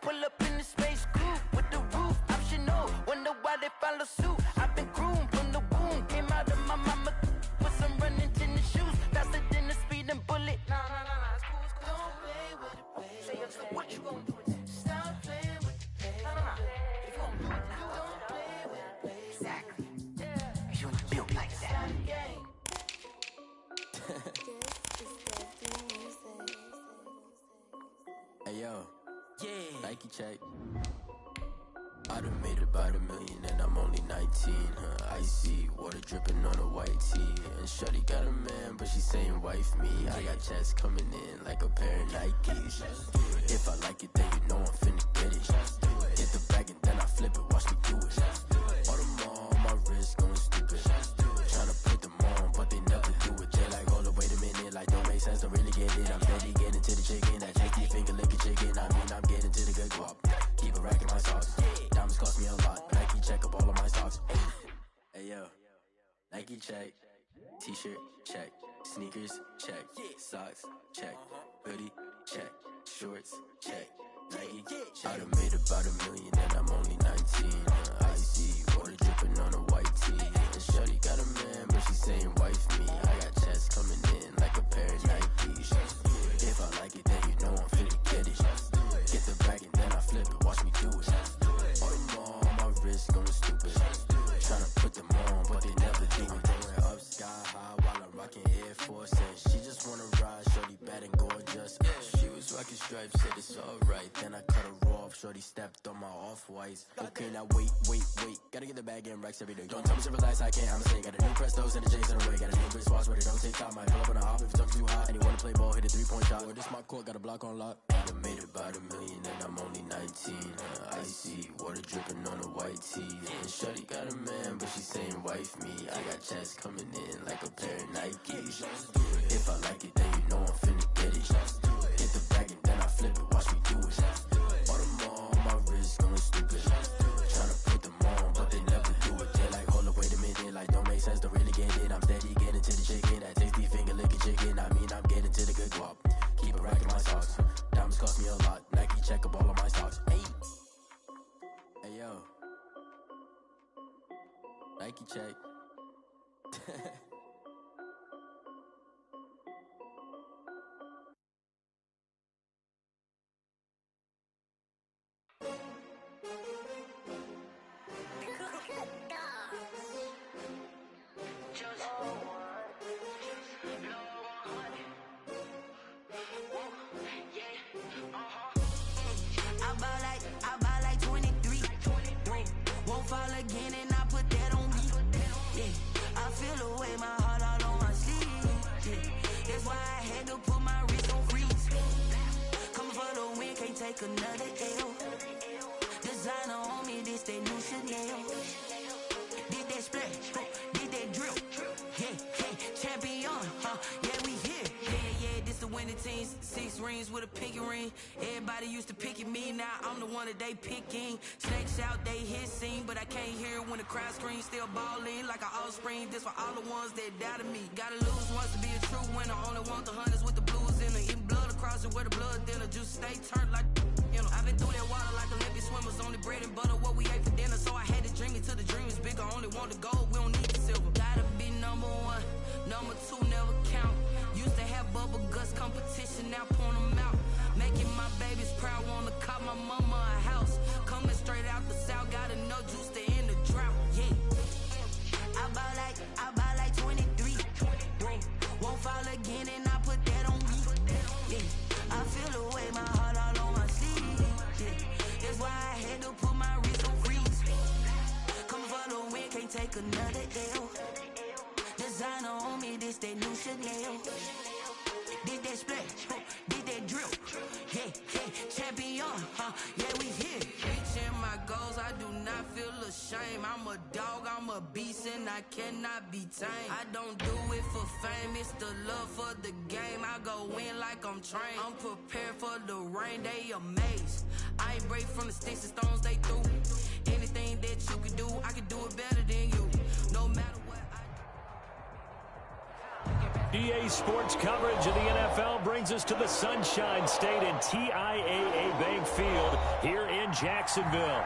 pull up in the space coupe with the roof optional. Wonder why they follow suit. I've been groomed from the womb. Came out of my mama with some running tennis shoes. Faster than the speeding bullet. Nah, it's cool, it's cool. Don't play with it, baby. So what you gonna do with it? Stop playing with it, baby. Nah. If you gonna do it now, don't play with it, baby. Exactly. Yeah. You ain't built like that. Hey yo, yeah. Nike check. I done made about $1 million and I'm only 19. Icy water dripping on a white tee. And shorty got a man, but she saying wife me. I got checks coming in like a pair of Nikes. If I like it, then you know I'm finna get it. Get the bag and then I flip it. Watch me do it. All them on my wrist going stupid. Tryna put them on, but they never do it. They like, hold up, wait a minute. Like, don't make sense, don't really get it. I'm steady getting to the chicken. That tasty finger licking chicken. I mean, I'm getting to the good guap. Keep a rack in my socks. Diamonds cost me a lot. Nike check up all of my socks. Hey yo, Nike check. T-shirt check. Sneakers check. Socks check. Hoodie check. Shorts check. Nike I done made about $1 million and I'm only 19. Icy water dripping on a white tee. And shorty got a man, but she saying wife me. I got checks coming in like a pair of Nikes. If I like it, then you know I'm finna get it. Get the bag and then I flip it. Watch me do it. All them on my wrist going stupid. Tryna put them on, but they never do it. Going up sky high while I'm rocking Air Force. And she just wanna ride, shorty bad and gorgeous. She was rocking stripes, said it's alright. Then I cut her off, shorty stepped on my off-whites. Okay, now wait. Gotta get the bag and racks every day. Don't tell me to relax, I can't, I'ma say. Got a new Prestos and a J's in the way. Got a new Chris Watch, but it don't take time. Might pull up on a hop if it's up too hot. And you wanna play ball, hit a 3-point shot. Or this my court, got a block on lock. I done made about $1 million and I'm only 19. Icy water dripping on a white tee. And shorty got a man, but she saying wife me. I got checks coming in like a pair of Nikes. If I like it, then you know I'm finna get it. Get the bag and then I flip it. Watch me do it. All them on my wrist going stupid. Tryna put them on, but they never do it. They like, hold up, wait a minute. Like, don't make sense, don't really get it. I'm steady getting to the chicken. That tasty finger licking chicken. I mean, I'm getting to the good guap. Keep a rack in my socks. Diamonds cost me a lot. Nike check up all of my socks. Hey yo, Nike check. I buy like 23. Won't fall again and I put that on me. Yeah, I feel away my heart all on my sleeve. Yeah, that's why I had to put my wrist on freeze. Coming for the win, can't take another L. Designer on me, this that new Chanel. Did that splash, did that drip. Yeah, champion, yeah, we here. Yeah, this the winning team. 6 rings with a pinky ring. Everybody used to picking me, now I'm the one that they picking. Snakes out, they hit scene, but I can't hear when the crowd screams. Still balling like an offspring. This for all the ones that doubted me. Gotta lose once to be a true winner. Only want the hunters with the blues in it. Eating blood across it where the blood thinner. Just stay turned like, you know. I've been through that water like Olympic swimmers. Only bread and butter, what we ate for dinner. So I had to dream it till the dream is bigger. Only want the gold, we don't need the silver. Gotta be number 1, number 2 never count. Used to have bubble guts competition, now point them out. Making my babies proud, wanna call my mama a house. Coming straight out the south, got enough juice to end the drought. Yeah, I buy like 23. Won't fall again and I put that on me. Yeah, I feel away my heart all on my sleeve. Yeah, that's why I had to put my wrist on freeze. Coming for the win, can't take another L. Designer on me, this that new Chanel. Did that splash, did that drip. Yeah, champion, yeah, we here. Reaching my goals, I do not feel ashamed. I'm a dog, I'm a beast, and I cannot be tamed. I don't do it for fame, it's the love for the game. I go in like I'm trained. I'm prepared for the rain, they amazed. I ain't break from the sticks and stones they threw. Anything that you can do, I can do it better than you. No matter what I do. EA Sports coverage of the NFL brings us to the Sunshine State and TIAA Bank Field here in Jacksonville.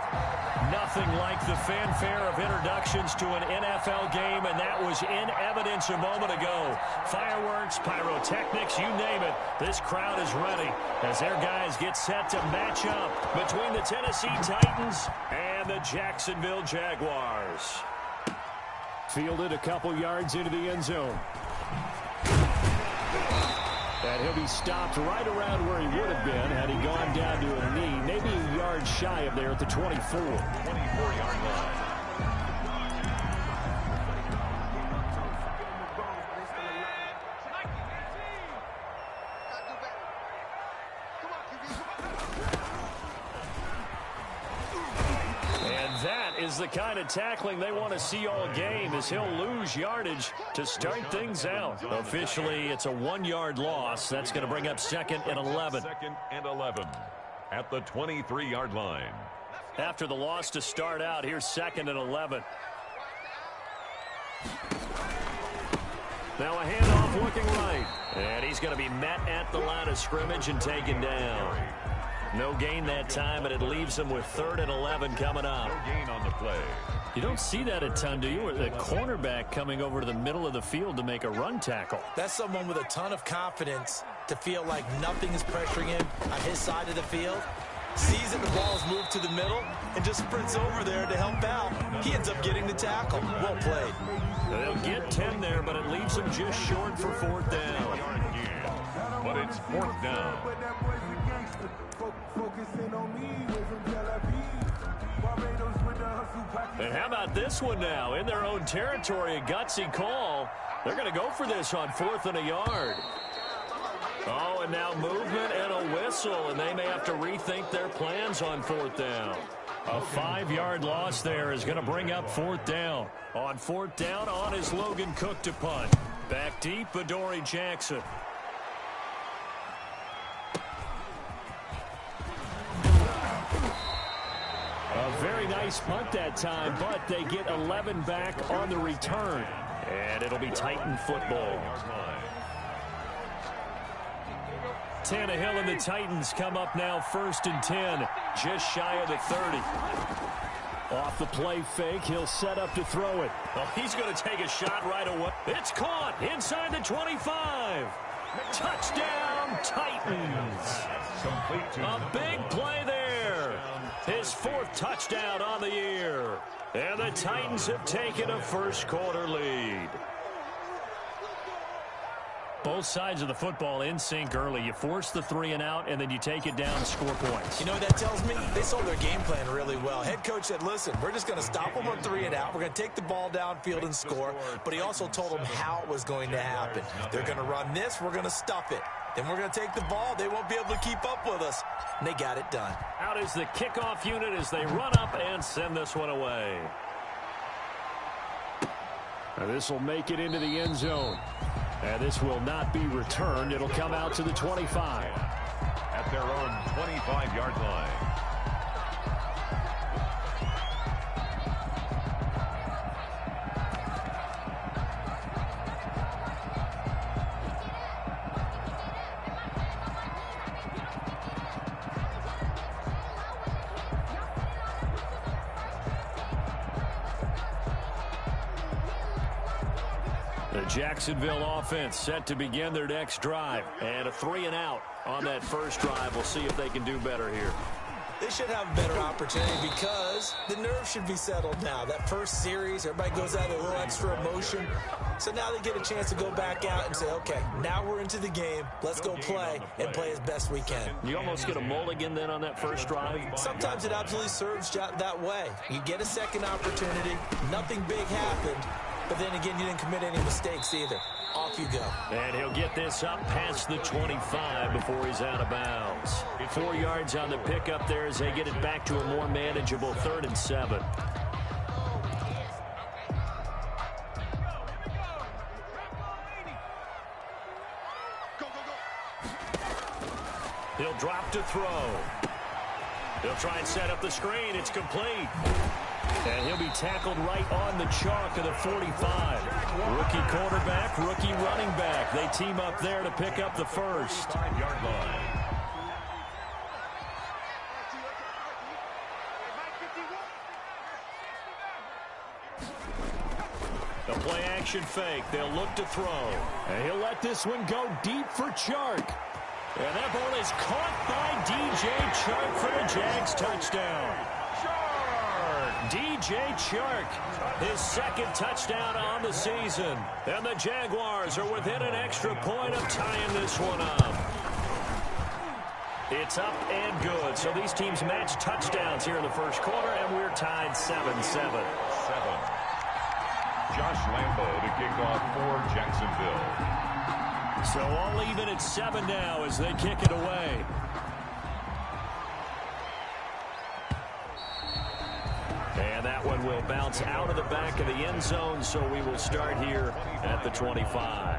Nothing like the fanfare of introductions to an NFL game, and that was in evidence a moment ago. Fireworks, pyrotechnics, you name it. This crowd is ready as their guys get set to match up between the Tennessee Titans and the Jacksonville Jaguars. Fielded a couple yards into the end zone. And he'll be stopped right around where he would have been had he gone down to a knee, maybe a yard shy of there at the 24. 24-yard line. Is the kind of tackling they want to see all game as he'll lose yardage to start things out. Officially, it's a 1-yard loss. That's going to bring up 2nd and 11. 2nd and 11 at the 23-yard line. After the loss to start out, here's 2nd and 11. Now a handoff looking right. And he's going to be met at the line of scrimmage and taken down. No gain that time, and it leaves him with 3rd and 11 coming up. No gain on the play. You don't see that a ton, do you? Or the cornerback coming over to the middle of the field to make a run tackle. That's someone with a ton of confidence to feel like nothing is pressuring him on his side of the field. Sees that the ball is moved to the middle and just sprints over there to help out. He ends up getting the tackle. Well played. They'll get 10 there, but it leaves him just short for 4th down. But it's 4th down. And how about this one now? In their own territory, a gutsy call. They're going to go for this on 4th and a yard. Oh, and now movement and a whistle, and they may have to rethink their plans on 4th down. A 5-yard loss there is going to bring up 4th down. On 4th down, on is Logan Cook to punt. Back deep, Adoree Jackson. A very nice punt that time, but they get 11 back on the return. And it'll be Titan football. Tannehill and the Titans come up now 1st and 10, just shy of the 30. Off the play fake, he'll set up to throw it. Oh, he's going to take a shot right away. It's caught inside the 25. Touchdown, Titans. A big play there. His 4th touchdown on the year. And the Titans have taken a 1st quarter lead. Both sides of the football in sync early. You force the 3 and out, and then you take it down and score points. You know what that tells me? They sold their game plan really well. Head coach said, listen, we're just going to stop them on 3 and out. We're going to take the ball downfield and score. But he also told them how it was going to happen. They're going to run this. We're going to stuff it. Then we're going to take the ball. They won't be able to keep up with us. And they got it done. Out is the kickoff unit as they run up and send this one away. Now this will make it into the end zone. And this will not be returned. It'll come out to the 25. At their own 25-yard line. The Jacksonville offense set to begin their next drive. And a 3 and out on that first drive. We'll see if they can do better here. They should have a better opportunity because the nerves should be settled now. That first series, everybody goes out with a little extra emotion. So now they get a chance to go back out and say, okay, now we're into the game. Let's go play and play as best we can. You almost get a mulligan then on that first drive? Sometimes it absolutely serves that way. You get a second opportunity. Nothing big happened. But then again, you didn't commit any mistakes either. Off you go. And he'll get this up past the 25 before he's out of bounds. 4 yards on the pickup there as they get it back to a more manageable 3rd and 7. He'll drop to throw. He'll try and set up the screen. It's complete. And he'll be tackled right on the chalk of the 45. Rookie quarterback, rookie running back. They team up there to pick up the first. 5-yard line. The play action fake. They'll look to throw. And he'll let this one go deep for Chark. And that ball is caught by DJ Chark for the Jags touchdown. DJ Chark, his second touchdown on the season. And the Jaguars are within an extra point of tying this one up. It's up and good. So these teams match touchdowns here in the first quarter, and we're tied 7-7. Josh Lambo to kick off for Jacksonville. So all even at 7 now as they kick it away. And that one will bounce out of the back of the end zone, so we will start here at the 25.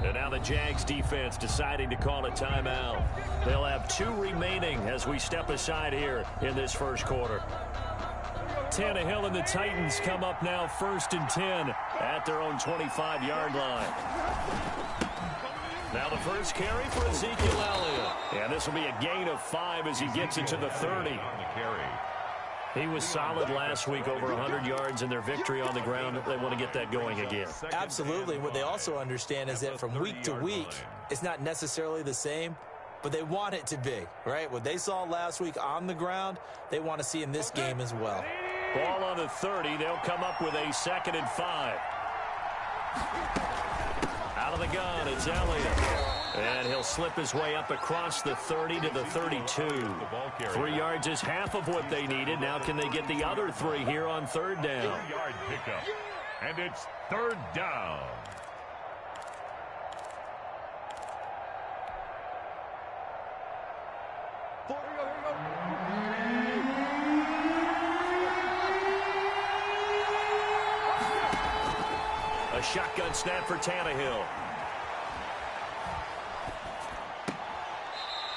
And now the Jags defense deciding to call a timeout. They'll have 2 remaining as we step aside here in this first quarter. Tannehill and the Titans come up now 1st and 10 at their own 25-yard line. Now the first carry for Ezekiel Elliott. And this will be a gain of 5 as he gets it to the 30. He was solid last week, over 100 yards in their victory on the ground. They want to get that going again. Absolutely. What they also understand is that from week to week, it's not necessarily the same, but they want it to be, right? What they saw last week on the ground, they want to see in this game as well. Ball on the 30. They'll come up with a 2nd and 5. Out of the gun, it's Elliott. And he'll slip his way up across the 30 to the 32. 3 yards is half of what they needed. Now can they get the other 3 here on 3rd down? 2-yard pickup. And it's 3rd down. A shotgun snap for Tannehill.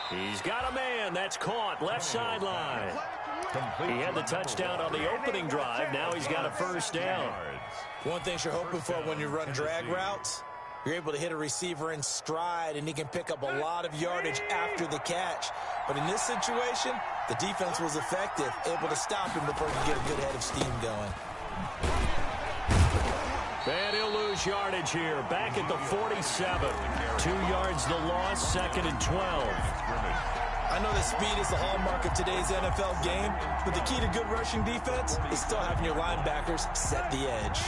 He's got a man. That's caught. Left sideline. He had the touchdown on the opening drive. Now he's got a 1st down. One thing you're hoping for when you run drag routes, you're able to hit a receiver in stride, and he can pick up a lot of yardage after the catch. But in this situation, the defense was effective, able to stop him before he could get a good head of steam going. And he'll lose yardage here. Back at the 47. 2 yards the loss, 2nd and 12. I know that speed is the hallmark of today's NFL game, but the key to good rushing defense is still having your linebackers set the edge.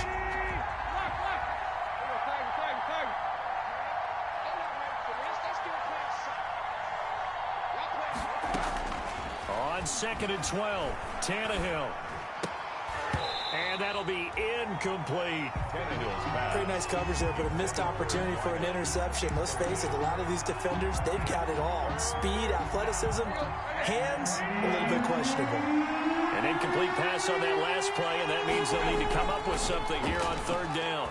On 2nd and 12, Tannehill. And that'll be incomplete. Pretty nice coverage there, but a missed opportunity for an interception. Let's face it, a lot of these defenders, they've got it all. Speed, athleticism, hands, a little bit questionable. An incomplete pass on that last play, and that means they'll need to come up with something here on 3rd down.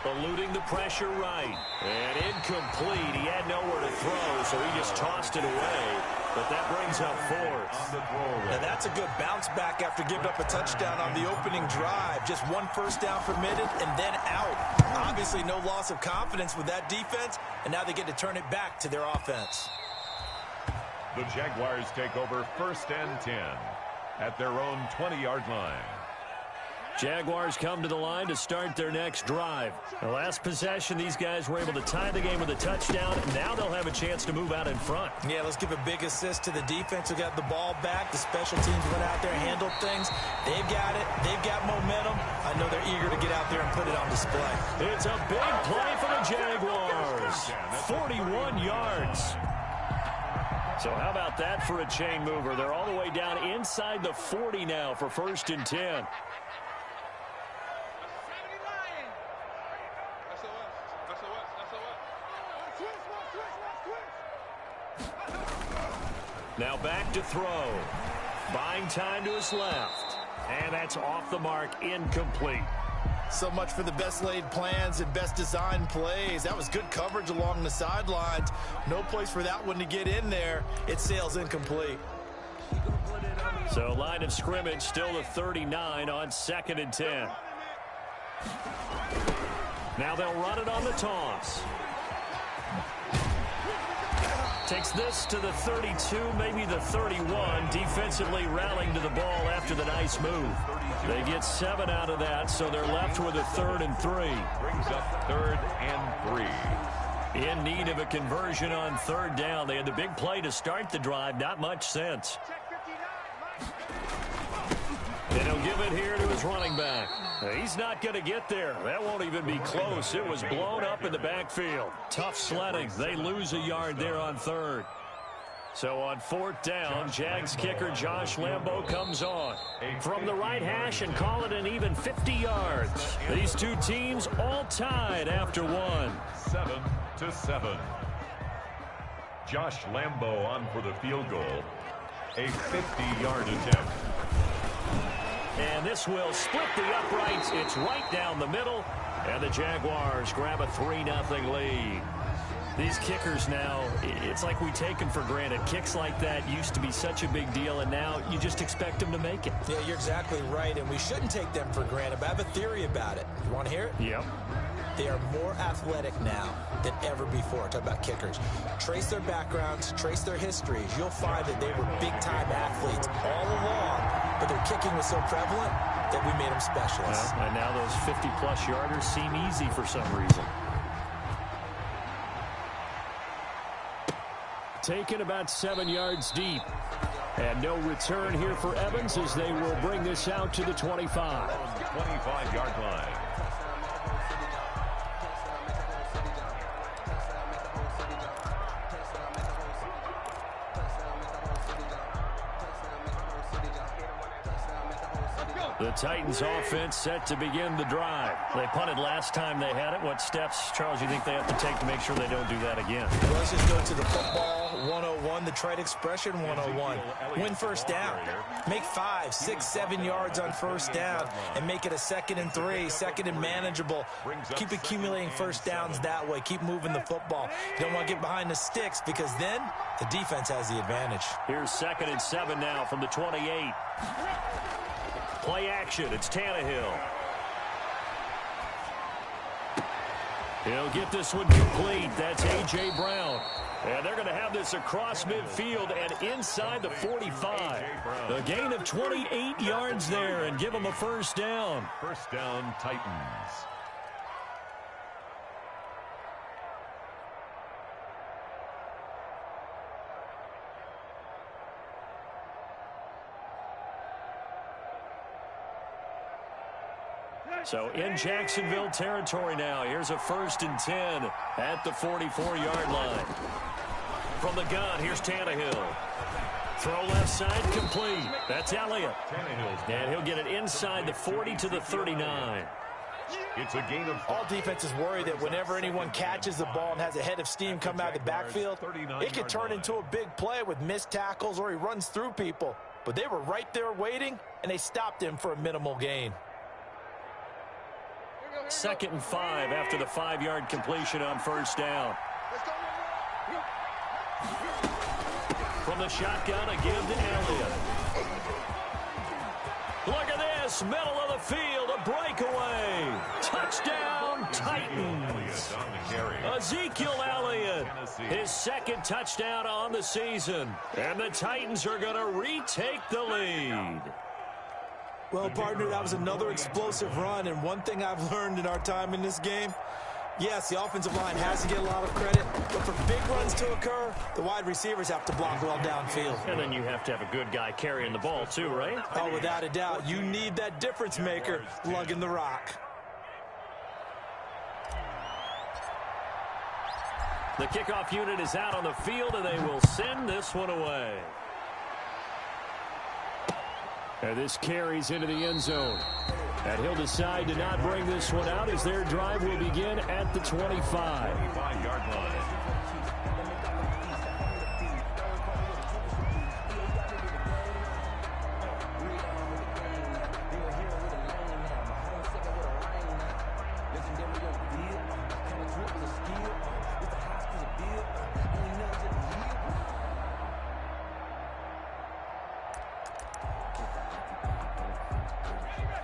Eluding the pressure right. And incomplete. He had nowhere to throw, so he just tossed it away. But that brings up 4th. Now that's a good bounce back after giving up a touchdown on the opening drive. Just 1 1st down permitted and then out. Obviously no loss of confidence with that defense, and now they get to turn it back to their offense. The Jaguars take over 1st and 10 at their own 20-yard line. Jaguars come to the line to start their next drive. The last possession, these guys were able to tie the game with a touchdown. Now they'll have a chance to move out in front. Yeah, let's give a big assist to the defense who got the ball back. The special teams went out there and handled things. They've got it. They've got momentum. I know they're eager to get out there and put it on display. It's a big play for the Jaguars. 41 yards. So how about that for a chain mover? They're all the way down inside the 40 now for 1st and 10. Now back to throw. Buying time to his left. And that's off the mark, incomplete. So much for the best laid plans and best designed plays. That was good coverage along the sidelines. No place for that one to get in there. It sails incomplete. So line of scrimmage still to 39 on 2nd and 10. Now they'll run it on the toss. Takes this to the 32, maybe the 31. Defensively rallying to the ball after the nice move. They get 7 out of that, so they're left with a 3rd and 3. Brings up 3rd and 3. In need of a conversion on 3rd down. They had the big play to start the drive. Not much sense. And he'll give it here to his running back. He's not going to get there. That won't even be close. It was blown up in the backfield. Tough sledding. They lose a yard there on 3rd. So on 4th down, Jags kicker Josh Lambo comes on from the right hash and call it an even 50 yards. These two teams all tied after one. 7-7. Josh Lambo on for the field goal. A 50-yard attempt. And this will split the uprights. It's right down the middle. And the Jaguars grab a 3-0 lead. These kickers now, it's like we take them for granted. Kicks like that used to be such a big deal, and now you just expect them to make it. Yeah, you're exactly right, and we shouldn't take them for granted, but I have a theory about it. You want to hear it? Yep. They are more athletic now than ever before. Talk about kickers. Trace their backgrounds, trace their histories. You'll find that they were big-time athletes all along, but their kicking was so prevalent that we made them specialists. Well, and now those 50-plus yarders seem easy for some reason. Taken about 7 yards deep. And no return here for Evans as they will bring this out to the 25. 25-yard line. The Titans offense set to begin the drive. They punted last time they had it. What steps, Charles, you think they have to take to make sure they don't do that again? Well, let's just go to the football 101, the trite expression 101. Win first down. Make 5, 6, 7 yards on first down and make it a 2nd and 3, 2nd and manageable. Keep accumulating first downs that way. Keep moving the football. You don't want to get behind the sticks because then the defense has the advantage. Here's 2nd and 7 now from the 28. Play action. It's Tannehill. He'll get this one complete. That's A.J. Brown. And they're going to have this across midfield and inside the 45. A gain of 28 yards there and give them a first down. First down, Titans. So in Jacksonville territory now. Here's a 1st and 10 at the 44-yard line. From the gun, here's Tannehill. Throw left side, complete. That's Elliott. And he'll get it inside the 40 to the 39. It's a gain of... All defenses worry that whenever anyone catches the ball and has a head of steam come out of the backfield, it could turn into a big play with missed tackles or he runs through people. But they were right there waiting, and they stopped him for a minimal gain. 2nd and 5 after the 5-yard completion on first down. From the shotgun, a give to Elliott. Look at this, middle of the field, a breakaway. Touchdown, Titans. Ezekiel Elliott, his 2nd touchdown on the season. And the Titans are going to retake the lead. Well, partner, that was another explosive run, and one thing I've learned in our time in this game, yes, the offensive line has to get a lot of credit, but for big runs to occur, the wide receivers have to block well downfield. And then you have to have a good guy carrying the ball too, right? Oh, without a doubt. You need that difference maker lugging the rock. The kickoff unit is out on the field, and they will send this one away. And this carries into the end zone. And he'll decide to not bring this one out as their drive will begin at the 25. 25-yard line.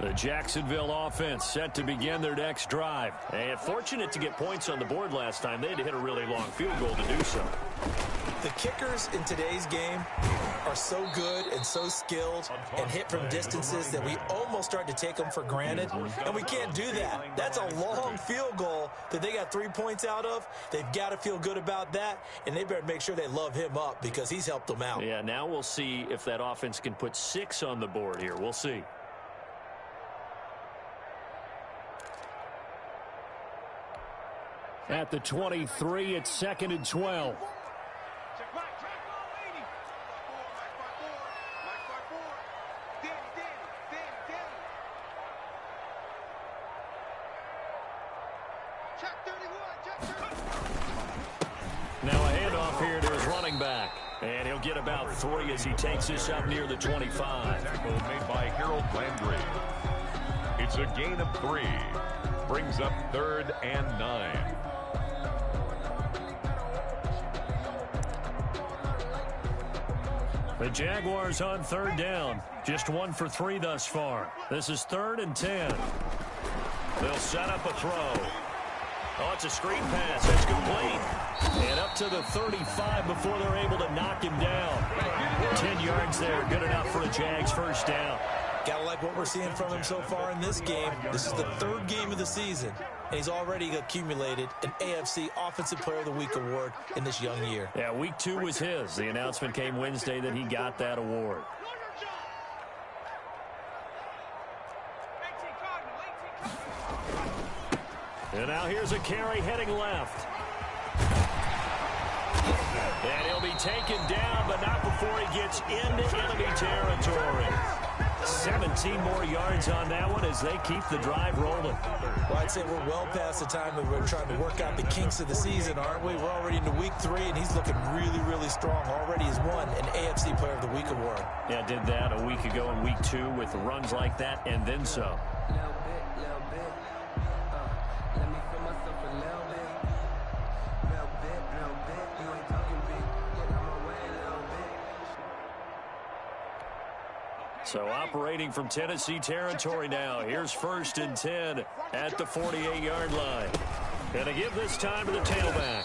The Jacksonville offense set to begin their next drive. And fortunate to get points on the board last time. They had to hit a really long field goal to do so. The kickers in today's game are so good and so skilled and hit from distances that we almost start to take them for granted, and we can't do that. That's a long field goal that they got 3 points out of. They've got to feel good about that, and they better make sure they love him up because he's helped them out. Yeah, now we'll see if that offense can put 6 on the board here. We'll see. At the 23, it's 2nd and 12. Now a handoff here to his running back. And he'll get about 3 as he takes this up near the 25. Tackle made by Harold Landry. It's a gain of 3. Brings up 3rd and 9. The Jaguars on 3rd down. Just 1 for 3 thus far. This is 3rd and 10. They'll set up a throw. Oh, it's a screen pass. It's complete. And up to the 35 before they're able to knock him down. 10 yards there. Good enough for a Jags first down. Gotta like what we're seeing from him so far in this game. This is the 3rd game of the season, and he's already accumulated an AFC Offensive Player of the Week award in this young year. Yeah, week 2 was his. The announcement came Wednesday that he got that award. And now here's a carry heading left. And he'll be taken down, but not before he gets into enemy territory. 17 more yards on that one as they keep the drive rolling. Well, I'd say we're well past the time that we're trying to work out the kinks of the season, aren't we? We're already into week 3, and he's looking really, really strong. Already has won an AFC Player of the Week award. Yeah, did that a week ago in week 2 with runs like that and then some. So operating from Tennessee territory now. Here's 1st and 10 at the 48-yard line. And to give this time to the tailback.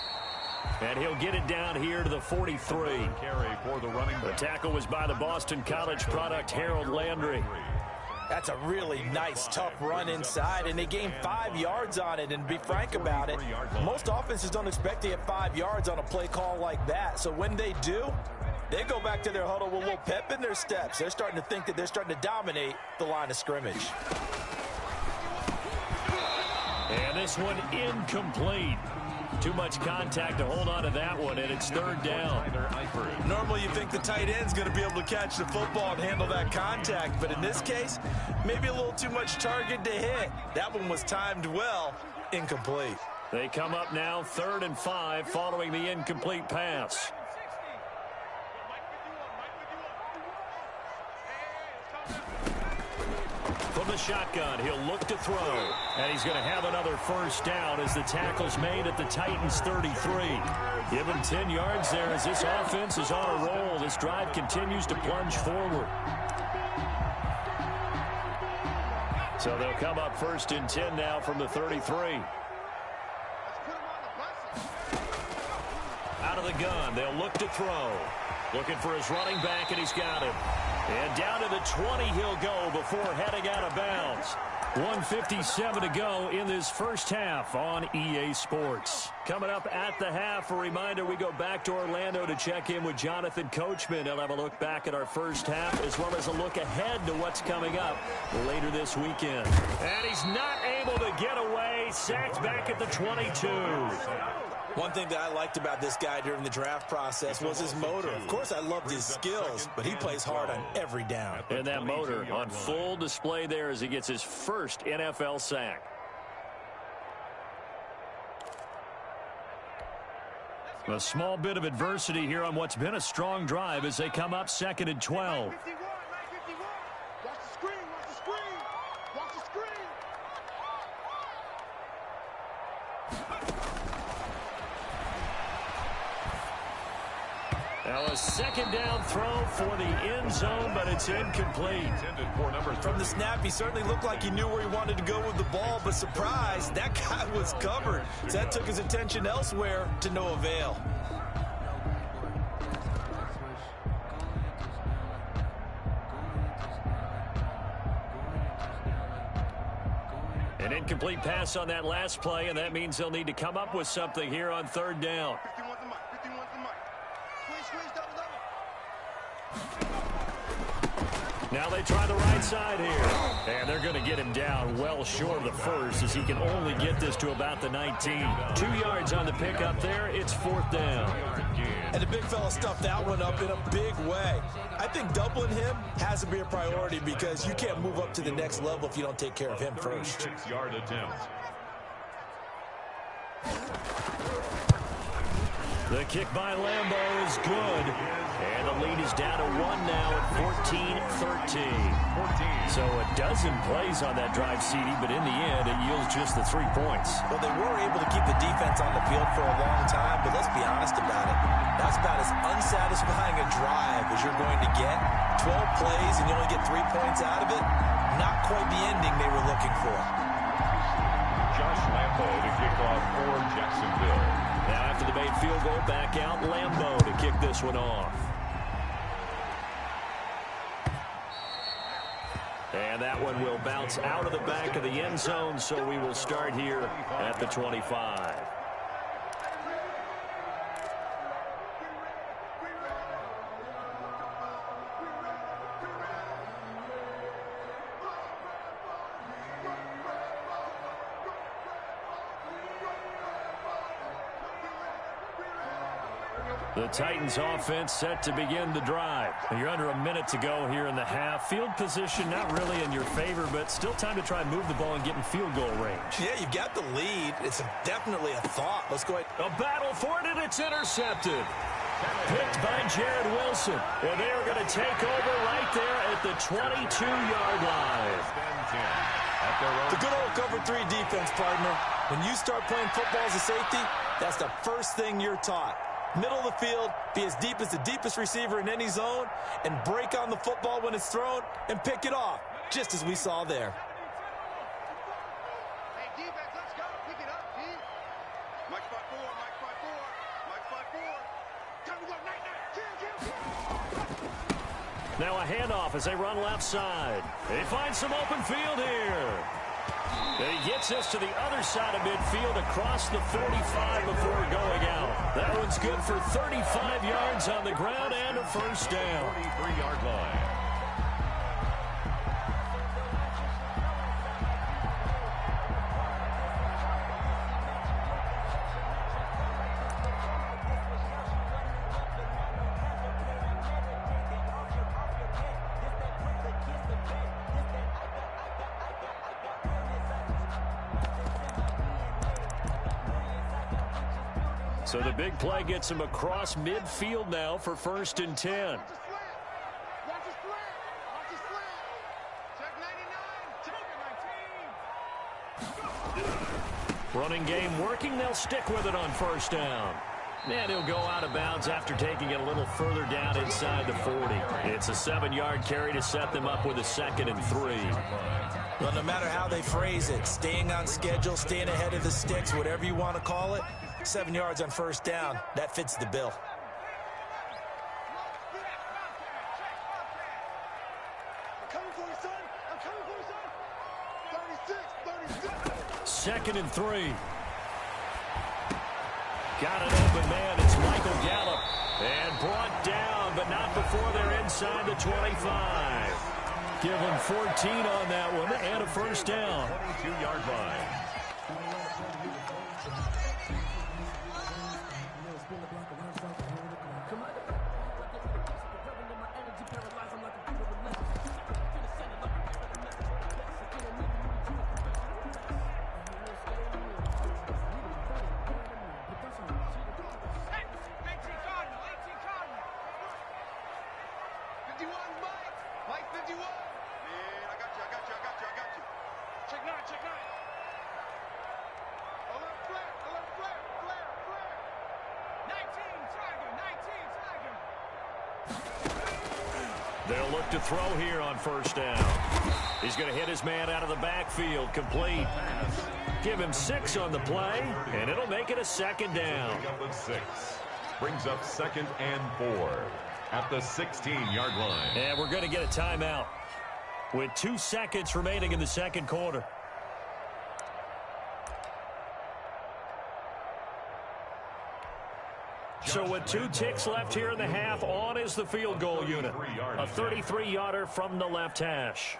And he'll get it down here to the 43. Carry for the running back. The tackle was by the Boston College product, Harold Landry. That's a really nice, tough run inside, and they gained 5 yards on it. And to be frank about it, most offenses don't expect to get 5 yards on a play call like that. So when they do, they go back to their huddle with a little pep in their steps. They're starting to think that they're starting to dominate the line of scrimmage. And this one incomplete. Too much contact to hold on to that one, and it's 3rd down. Normally you think the tight end's going to be able to catch the football and handle that contact, but in this case, maybe a little too much target to hit. That one was timed well, incomplete. They come up now 3rd and 5 following the incomplete pass. From the shotgun, he'll look to throw. And he's going to have another first down as the tackle's made at the Titans' 33. Give him 10 yards there as this offense is on a roll. This drive continues to plunge forward. So they'll come up 1st and 10 now from the 33. Out of the gun, they'll look to throw. Looking for his running back, and he's got him. And down to the 20 he'll go before heading out of bounds. 1:57 to go in this first half on EA Sports. Coming up at the half, a reminder, we go back to Orlando to check in with Jonathan Coachman. He'll have a look back at our first half as well as a look ahead to what's coming up later this weekend. And he's not able to get away. Sacked back at the 22. One thing that I liked about this guy during the draft process was his motor. Of course, I loved his skills, but he plays hard on every down. And that motor on full display there as he gets his first NFL sack. A small bit of adversity here on what's been a strong drive as they come up 2nd and 12. Watch the screen, watch the screen, watch the screen. Now a second down throw for the end zone, but it's incomplete. From the snap, he certainly looked like he knew where he wanted to go with the ball, but surprise, that guy was covered. So that took his attention elsewhere to no avail. An incomplete pass on that last play, and that means they'll need to come up with something here on third down. 51's the mic. 51's the mic. Squeeze, double. Now they try the right side here. And they're going to get him down well short of the first, as he can only get this to about the 19. 2 yards on the pickup there. It's fourth down. And the big fella stuffed that one up in a big way. I think doubling him has to be a priority because you can't move up to the next level if you don't take care of him first. 6-yard attempt. The kick by Lambo is good. And the lead is down to 1 now at 14-13. So a dozen plays on that drive, CD, but in the end, it yields just the 3 points. Well, they were able to keep the defense on the field for a long time, but let's be honest about it. That's about as unsatisfying a drive as you're going to get. 12 plays and you only get 3 points out of it. Not quite the ending they were looking for. Josh Lambo to kick off for Jacksonville. Now after the made field goal, back out Lambo to kick this one off. And that one will bounce out of the back of the end zone, so we will start here at the 25. The Titans offense set to begin the drive. You're under a minute to go here in the half. Field position not really in your favor, but still time to try and move the ball and get in field goal range. Yeah, you've got the lead. It's definitely a thought. Let's go ahead. A battle for it, and it's intercepted. Picked by Jared Wilson. And they are going to take over right there at the 22-yard line. The good old cover 3 defense, partner. When you start playing football as a safety, that's the first thing you're taught. Middle of the field, be as deep as the deepest receiver in any zone, and break on the football when it's thrown and pick it off, just as we saw there. Hey, defense, let's go. Pick it up, D. Mike spot 4, Mike spot 4, Mike spot 4. Time to go, night. Kill. Now a handoff as they run left side. They find some open field here. And he gets us to the other side of midfield across the 45 before going out. That one's good for 35 yards on the ground and a first down. 43-yard line. So the big play gets him across midfield now for 1st and 10. Watch the slant. Watch the slant. Check 99. Check 19. Running game working. They'll stick with it on 1st down. And he'll go out of bounds after taking it a little further down inside the 40. It's a 7-yard carry to set them up with a 2nd and 3. Well, no matter how they phrase it, staying on schedule, staying ahead of the sticks, whatever you want to call it, 7 yards on 1st down, that fits the bill. I'm coming for you, son. I'm coming for you, son. 36. 2nd and 3. Got an open man. It's Michael Gallup. And brought down, but not before they're inside the 25. Give them 14 on that one and a 1st down. 22-yard line. They'll look to throw here on first down. He's going to hit his man out of the backfield. Complete. Give him 6 on the play, and it'll make it a second down. Brings up 2nd and 4 at the 16-yard line. And we're going to get a timeout with 2 seconds remaining in the second quarter. So with 2 ticks left here in the half, on is the field goal unit. A 33-yarder from the left hash.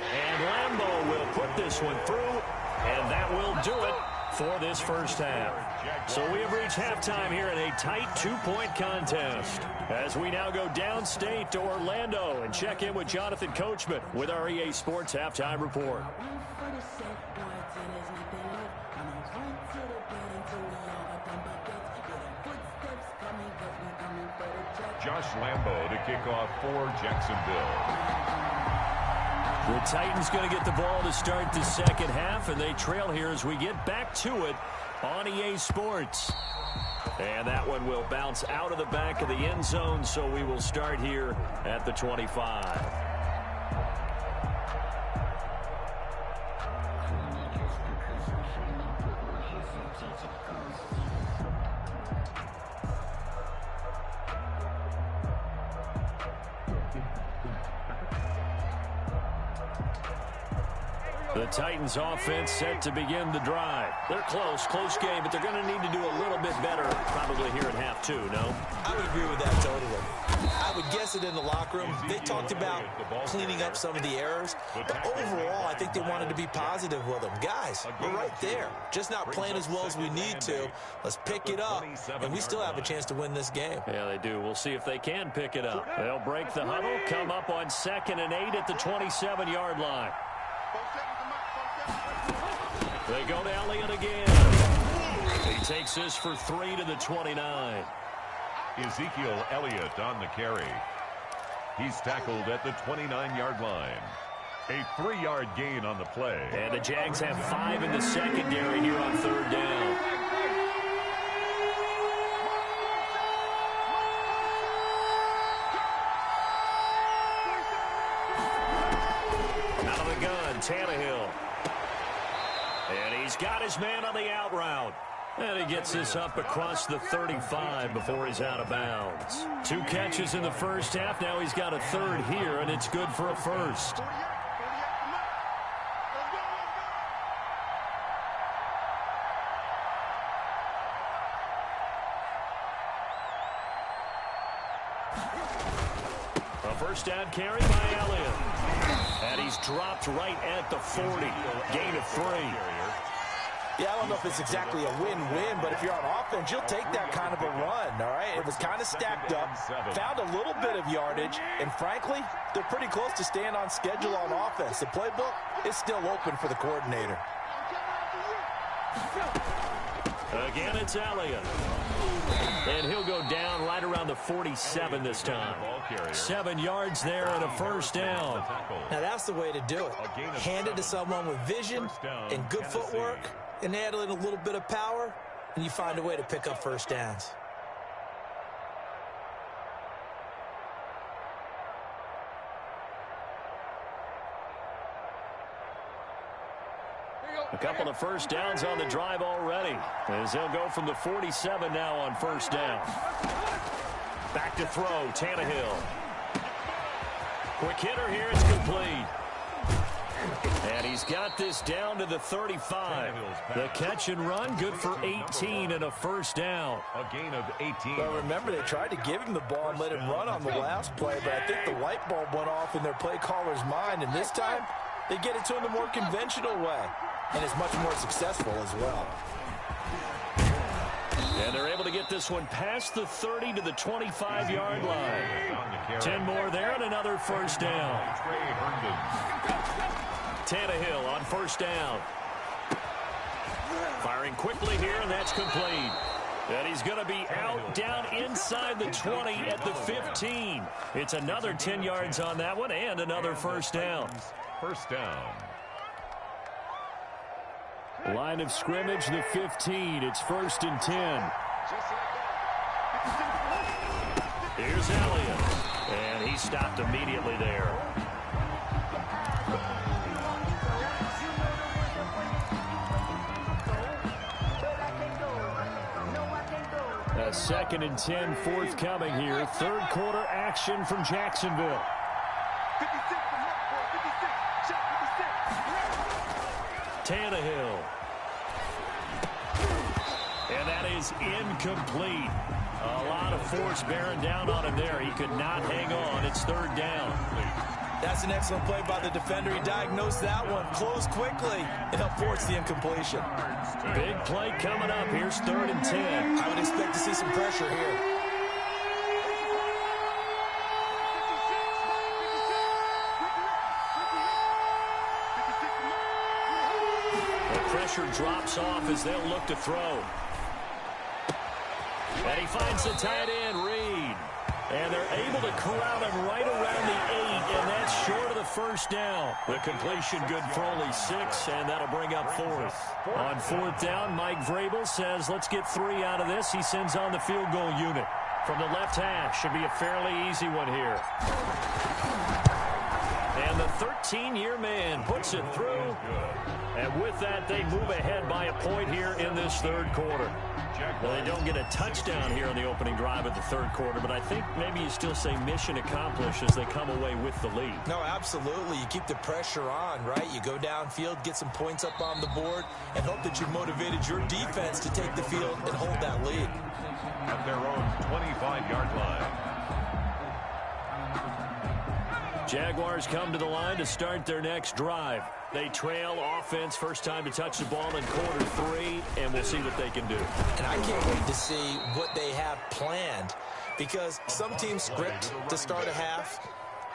And Lambo will put this one through, and that will do it for this first half. So we have reached halftime here in a tight 2-point contest. As we now go downstate to Orlando and check in with Jonathan Coachman with our EA Sports Halftime Report. Josh Lambo to kick off for Jacksonville. The Titans going to get the ball to start the second half, and they trail here as we get back to it on EA Sports. And that one will bounce out of the back of the end zone, so we will start here at the 25. The Titans offense set to begin the drive. They're close game, but they're going to need to do a little bit better probably here at half 2, no? I would agree with that totally. I would guess it in the locker room. They talked about cleaning up some of the errors, but overall I think they wanted to be positive with them. Guys, we're right there. Just not playing as well as we need to. Let's pick it up, and we still have a chance to win this game. Yeah, they do. We'll see if they can pick it up. They'll break the huddle, come up on 2nd and 8 at the 27-yard line. They go to Elliott again. He takes this for 3 to the 29. Ezekiel Elliott on the carry. He's tackled at the 29-yard line. A 3-yard gain on the play. And the Jags have 5 in the secondary here on 3rd down. Out of the gun, Tannehill. And he's got his man on the out route. And he gets this up across the 35 before he's out of bounds. 2 catches in the first half. Now he's got a 3rd here, and it's good for a first. A first down carry by Elliott. And he's dropped right at the 40. Gain of 3. Yeah, I don't know if it's exactly a win-win, but if you're on offense, you'll take that kind of a run, all right? It was kind of stacked up, found a little bit of yardage, and frankly, they're pretty close to staying on schedule on offense. The playbook is still open for the coordinator. Again, it's Elliott. And he'll go down right around the 47 this time. 7 yards there and a first down. Now, that's the way to do it. Hand it to someone with vision and good footwork, and add in a little bit of power, and you find a way to pick up first downs. A couple of first downs on the drive already, as they'll go from the 47 now on first down. Back to throw, Tannehill. Quick hitter here, it's complete. And he's got this down to the 35. The catch and run, good for 18 and a first down. A gain of 18. Well, remember, they tried to give him the ball and let him run on the last play, but I think the light bulb went off in their play caller's mind, and this time they get it to him the more conventional way, and it's much more successful as well. And they're able to get this one past the 30 to the 25-yard line. 10 more there and another first down. Tannehill on first down. Firing quickly here, and that's complete. And he's going to be out down inside the 20 at the 15. It's another 10 yards on that one and another first down. First down. Line of scrimmage, the 15. It's 1st and 10. Here's Elliott. And he stopped immediately there. A 2nd and 10 forthcoming here. Third quarter action from Jacksonville. 56 from left, 56. Shot 56. Tannehill. And that is incomplete. A lot of force bearing down on him there. He could not hang on. It's 3rd down. That's an excellent play by the defender. He diagnosed that one, closed quickly, and helped force the incompletion. Big play coming up. Here's 3rd and 10. I would expect to see some pressure here. The pressure drops off as they'll look to throw. And he finds the tight end, Reed. And they're able to corral him right around the 8, and that's short of the 1st down. The completion good for only 6, and that'll bring up 4th. On 4th down, Mike Vrabel says, let's get 3 out of this. He sends on the field goal unit. From the left half, should be a fairly easy one here. And the 13-year man puts it through. And with that, they move ahead by a point here in this 3rd quarter. Well, they don't get a touchdown here on the opening drive of the 3rd quarter, but I think maybe you still say mission accomplished as they come away with the lead. No, absolutely. You keep the pressure on, right? You go downfield, get some points up on the board, and hope that you've motivated your defense to take the field and hold that lead. At their own 25-yard line. Jaguars come to the line to start their next drive. They trail offense, first time to touch the ball in quarter 3, and we'll see what they can do. And I can't wait to see what they have planned, because some teams script to start a half.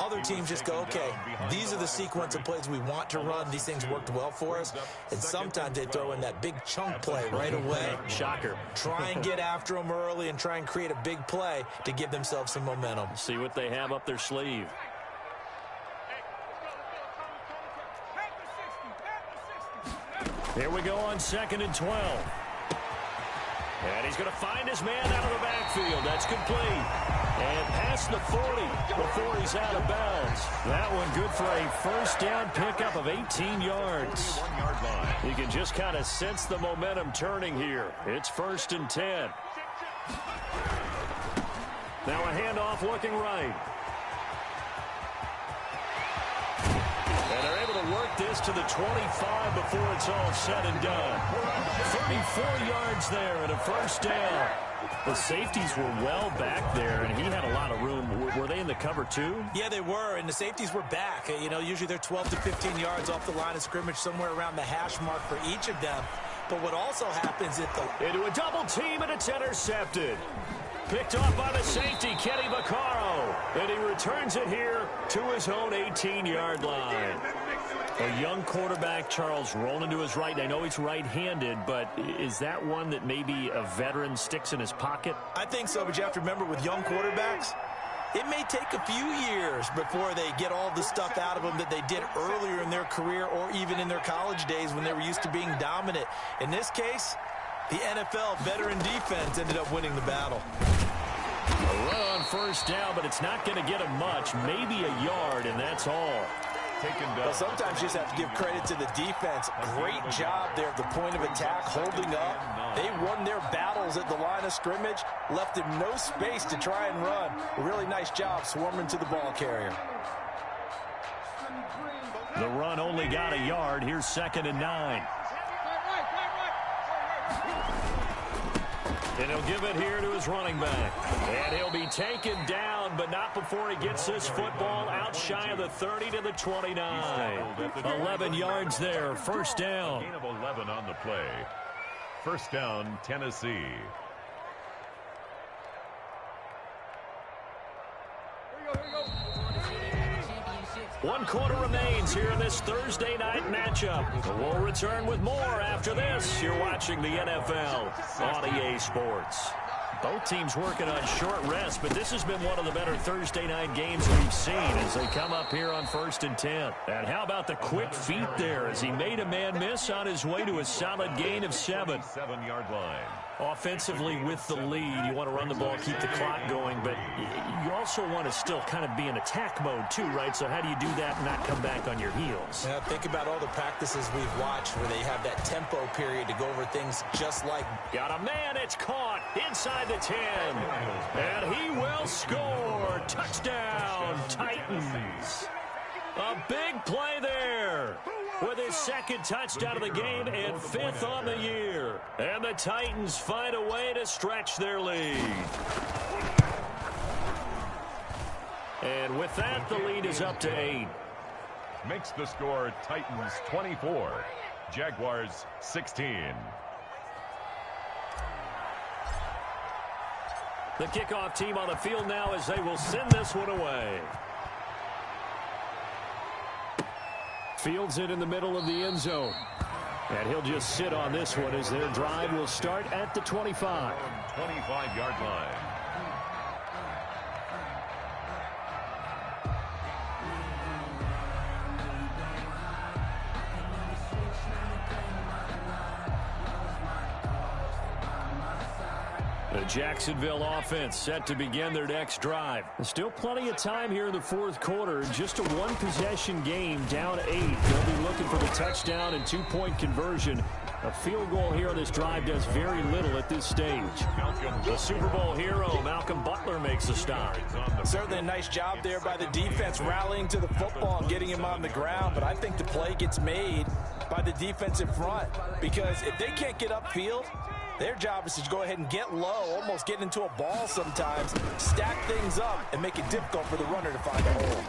Other teams just go, okay, these are the sequence of plays we want to run. These things worked well for us. And sometimes they throw in that big chunk play right away. Shocker. Try and get after them early and try and create a big play to give themselves some momentum. See what they have up their sleeve. Here we go on 2nd and 12. And he's going to find his man out of the backfield. That's complete. And past the 40 before he's out of bounds. That one good for a 1st down pickup of 18 yards. You can just kind of sense the momentum turning here. It's 1st and 10. Now a handoff looking right. And they're able to work this to the 25 before it's all said and done. 34 yards there and a 1st down. The safeties were well back there, and he had a lot of room. Were they in the cover too? Yeah, they were, and the safeties were back. You know, usually they're 12 to 15 yards off the line of scrimmage, somewhere around the hash mark for each of them. But what also happens is into a double team, and it's intercepted. Picked off by the safety, Kenny Vaccaro. And he returns it here to his own 18-yard line. A young quarterback, Charles, rolling to his right. I know he's right-handed, but is that one that maybe a veteran sticks in his pocket? I think so, but you have to remember with young quarterbacks, it may take a few years before they get all the stuff out of them that they did earlier in their career or even in their college days when they were used to being dominant. In this case, the NFL veteran defense ended up winning the battle. A run on 1st down, but it's not going to get him much. Maybe a yard, and that's all. Well, sometimes you just have to give credit to the defense. Great job there at the point of attack, holding up. They won their battles at the line of scrimmage, left him no space to try and run. A really nice job swarming to the ball carrier. The run only got a yard. Here's 2nd and 9. And he'll give it here to his running back. And he'll be taken down, but not before he gets this football out shy of the 30 to the 29. 11 yards there, 1st down. Gain of 11 on the play. 1st down, Tennessee. One quarter remains here in this Thursday night matchup. We'll return with more after this. You're watching the NFL on EA Sports. Both teams working on short rest, but this has been one of the better Thursday night games we've seen as they come up here on 1st and 10. And how about the quick feet there as he made a man miss on his way to a solid gain of 7. 7-yard line. Offensively with the lead, you want to run the ball, keep the clock going, but you also want to still kind of be in attack mode too, right? So how do you do that and not come back on your heels? Yeah, think about all the practices we've watched where they have that tempo period to go over things just like. Got a man, it's caught inside the 10. And he will score. Touchdown, Titans. A big play there with his 2nd touchdown of the game and 5th on the year. And the Titans find a way to stretch their lead. And with that, the lead is up to 8. Makes the score Titans 24, Jaguars 16. The kickoff team on the field now as they will send this one away. Fields it in the middle of the end zone. And he'll just sit on this one as their drive will start at the 25. 25-yard line. The Jacksonville offense set to begin their next drive. Still plenty of time here in the 4th quarter. Just a 1-possession game, down 8. They'll be looking for the touchdown and 2-point conversion. A field goal here on this drive does very little at this stage. The Super Bowl hero, Malcolm Butler, makes a stop. Certainly a nice job there by the defense rallying to the football and getting him on the ground. But I think the play gets made by the defensive front because if they can't get upfield, their job is to go ahead and get low, almost get into a ball sometimes, stack things up, and make it difficult for the runner to find a hole.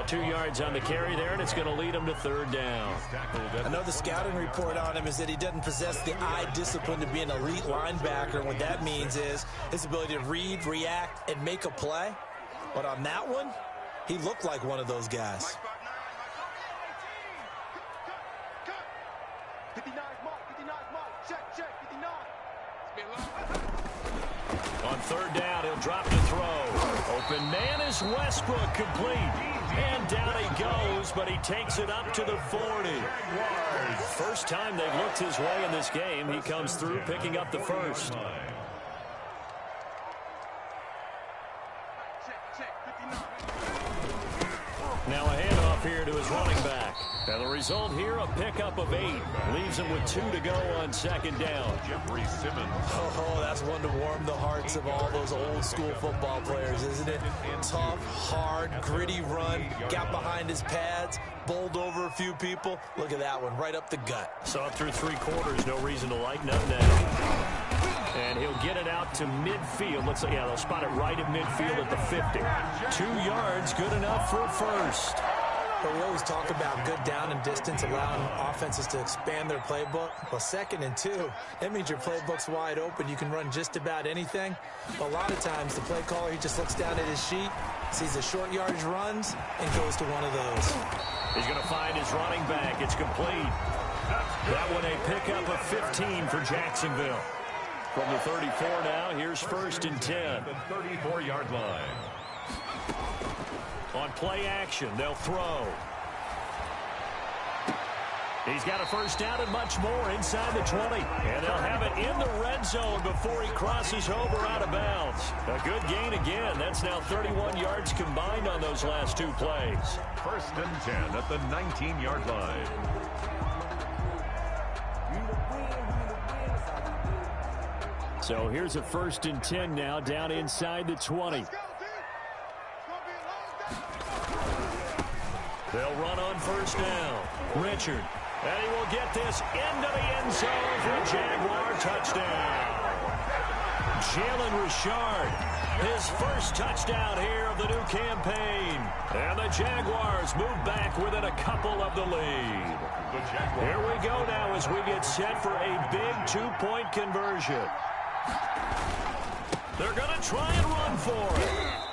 2 yards on the carry there, and it's going to lead him to 3rd down. I know the scouting report on him is that he doesn't possess the eye discipline to be an elite linebacker. What that means is his ability to read, react, and make a play. But on that one, he looked like one of those guys. On 3rd down, he'll drop to throw. Open man is Westbrook, complete. And down he goes, but he takes it up to the 40. First time they've looked his way in this game. He comes through, picking up the 1st. Now a handoff here to his running back. And the result here, a pickup of 8. Leaves him with 2 to go on 2nd down. Jeffrey Simmons. Oh, that's one to warm the hearts of all those old school football players, isn't it? Tough, hard, gritty run. Got behind his pads, bowled over a few people. Look at that one, right up the gut. Saw it through 3 quarters, no reason to lighten up now. And he'll get it out to midfield. Looks like, yeah, they'll spot it right at midfield at the 50. 2 yards, good enough for a 1st. But we always talk about good down and distance, allowing offenses to expand their playbook. Well, 2nd and 2, that means your playbook's wide open. You can run just about anything. A lot of times, the play caller, he just looks down at his sheet, sees the short yardage runs, and goes to one of those. He's going to find his running back. It's complete. That one a pickup of 15 for Jacksonville. From the 34 now, here's 1st and 10. The 34-yard line. On play action, they'll throw. He's got a 1st down and much more inside the 20. And they'll have it in the red zone before he crosses over out of bounds. A good gain again. That's now 31 yards combined on those last 2 plays. 1st and 10 at the 19-yard line. So here's a 1st and 10 now down inside the 20. They'll run on 1st down. Richard. And he will get this into the end zone for a Jaguar touchdown. Jalen Richard, his 1st touchdown here of the new campaign. And the Jaguars move back within a couple of the lead. Here we go now as we get set for a big 2-point conversion. They're going to try and run for it,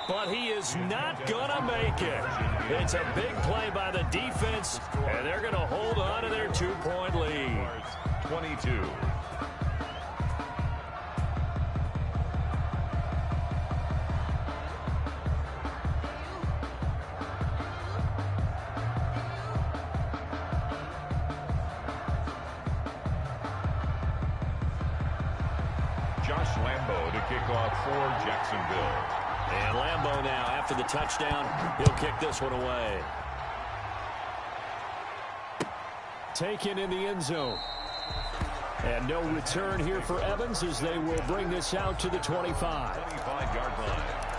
but he is not going to make it. It's a big play by the defense, and they're going to hold on to their 2-point lead. 22. Josh Lambo to kick off for Jacksonville. And Lambo now, after the touchdown, he'll kick this one away. Taken in the end zone. And no return here for Evans as they will bring this out to the 25. 25-yard line.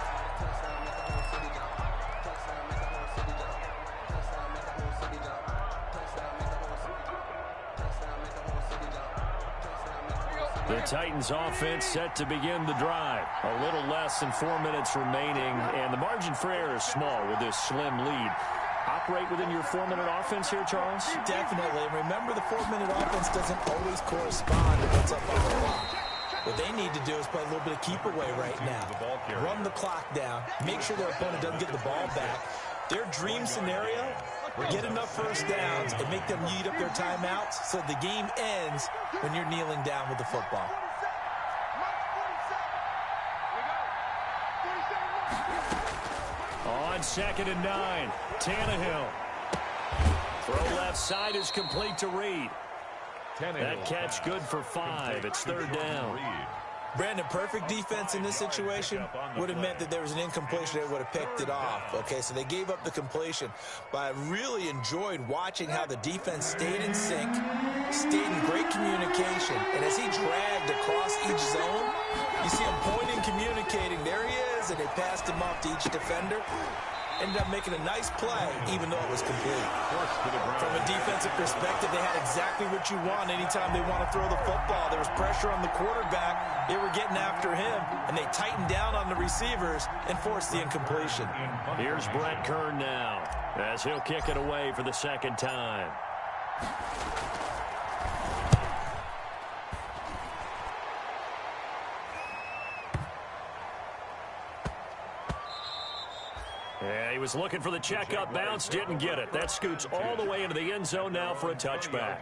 The Titans offense set to begin the drive. A little less than 4 minutes remaining, and the margin for error is small with this slim lead. Operate within your 4-minute offense here, Charles? Definitely. Remember, the 4-minute offense doesn't always correspond to what's up on the clock. What they need to do is play a little bit of keep away right now. Run the clock down. Make sure their opponent doesn't get the ball back. Their dream scenario, get enough first downs and make them eat up their timeouts so the game ends when you're kneeling down with the football. On 2nd and 9, Tannehill. Throw left side is complete to Reed. That catch good for 5. It's 3rd down. Brandon, perfect defense in this situation would have meant that there was an incompletion that would have picked it off. Okay, so they gave up the completion. But I really enjoyed watching how the defense stayed in sync, stayed in great communication. And as he dragged across each zone, you see him pointing, communicating. There he is, and they passed him off to each defender. Ended up making a nice play, even though it was complete. From a defensive perspective, they had exactly what you want anytime they want to throw the football. There was pressure on the quarterback. They were getting after him, and they tightened down on the receivers and forced the incompletion. Here's Brett Kern now, as he'll kick it away for the 2nd time. Yeah, he was looking for the checkup bounce, didn't get it. That scoots all the way into the end zone now for a touchback.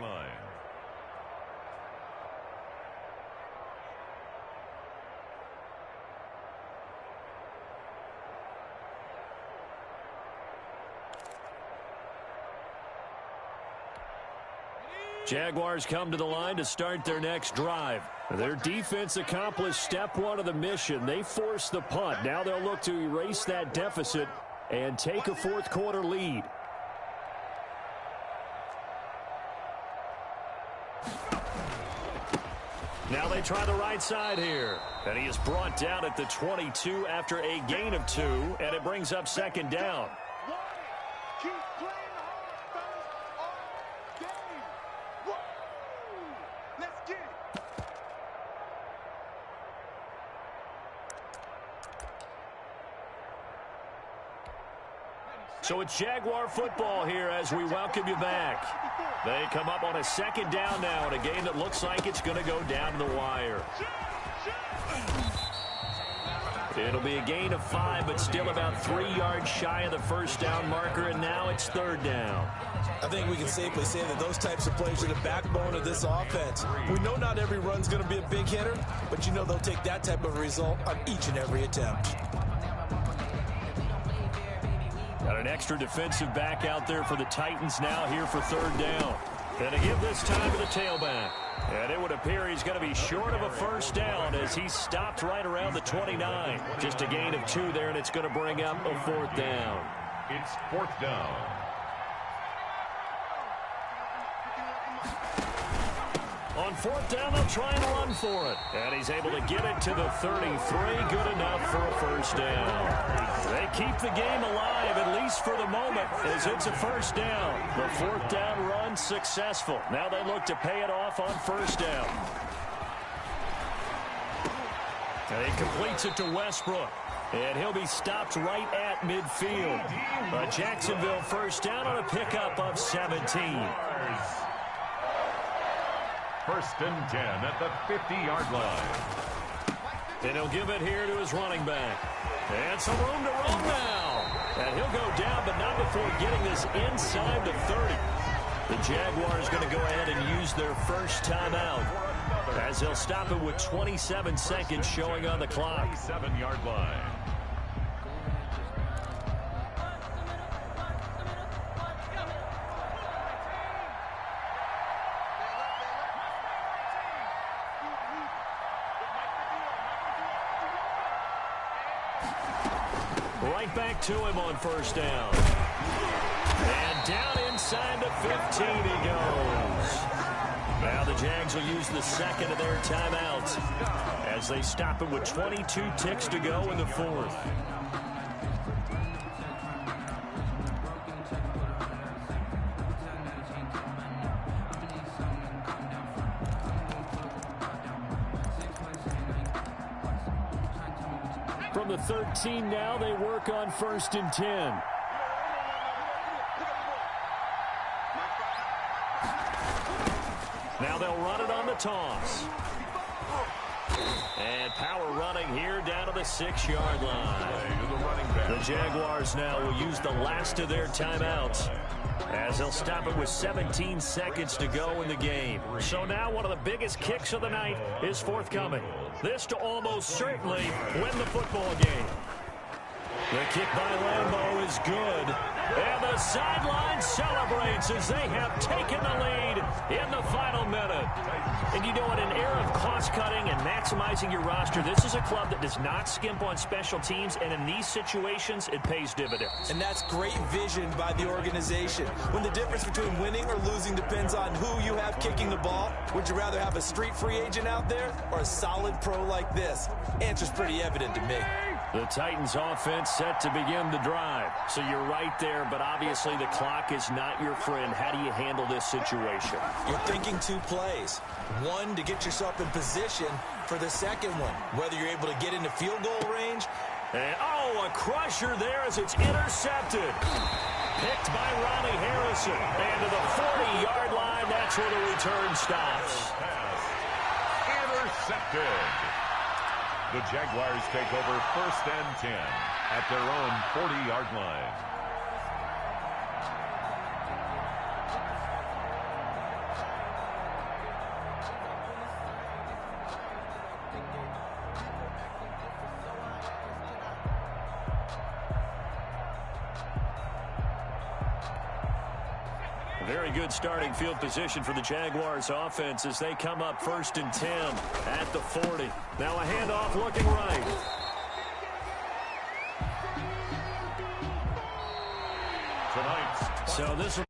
Jaguars come to the line to start their next drive. Their defense accomplished step 1 of the mission. They forced the punt. Now they'll look to erase that deficit and take a 4th quarter lead. Now they try the right side here. And he is brought down at the 22 after a gain of 2, and it brings up 2nd down. Keep playing hard, fellas. All game. Woo! Let's get it. So it's Jaguar football here as we welcome you back. They come up on a 2nd down now in a game that looks like it's going to go down to the wire. It'll be a gain of 5, but still about 3 yards shy of the 1st down marker, and now it's 3rd down. I think we can safely say that those types of plays are the backbone of this offense. We know not every run's going to be a big hitter, but you know they'll take that type of result on each and every attempt. Got an extra defensive back out there for the Titans now here for 3rd down. And to give this time to the tailback. And it would appear he's going to be short of a 1st down as he stopped right around the 29. Just a gain of 2 there, and it's going to bring up a 4th down. It's 4th down. On 4th down, they'll try and run for it. And he's able to get it to the 33. Good enough for a 1st down. They keep the game alive, at least for the moment, as it's a 1st down. The 4th down run successful. Now they look to pay it off on 1st down. And he completes it to Westbrook. And he'll be stopped right at midfield. A Jacksonville 1st down on a pickup of 17. 1st and 10 at the 50-yard line. And he'll give it here to his running back. And some room to run now. And he'll go down, but not before getting this inside the 30. The Jaguars going to go ahead and use their 1st timeout, as they'll stop it with 27 seconds showing on the clock. 7-yard line. right back to him on first down. And down inside the 15 he goes. Now the Jags will use the second of their timeouts as they stop it with 22 ticks to go in the fourth. From the 13 now, they work on 1st and 10. Now they'll run it on the toss. And power running here down to the 6-yard line. The Jaguars now will use the last of their timeouts as they'll stop it with 17 seconds to go in the game. So now one of the biggest kicks of the night is forthcoming. This to almost certainly win the football game. The kick by Lambeau is good. And the sideline celebrates as they have taken the lead in the final minute. And you know, in an era of cost-cutting and maximizing your roster, this is a club that does not skimp on special teams, and in these situations, it pays dividends. And that's great vision by the organization. When the difference between winning or losing depends on who you have kicking the ball, would you rather have a street free agent out there or a solid pro like this? Answer's pretty evident to me. The Titans offense set to begin the drive. So you're right there, but obviously the clock is not your friend. How do you handle this situation? You're thinking 2 plays. One, to get yourself in position for the second one, whether you're able to get into field goal range. And, a crusher there as it's intercepted. Picked by Ronnie Harrison. And to the 40-yard line, that's where the return stops. Intercepted. The Jaguars take over 1st and 10 at their own 40-yard line. Very good starting field position for the Jaguars offense as they come up 1st and 10 at the 40. Now a handoff looking right. Tonight. So this will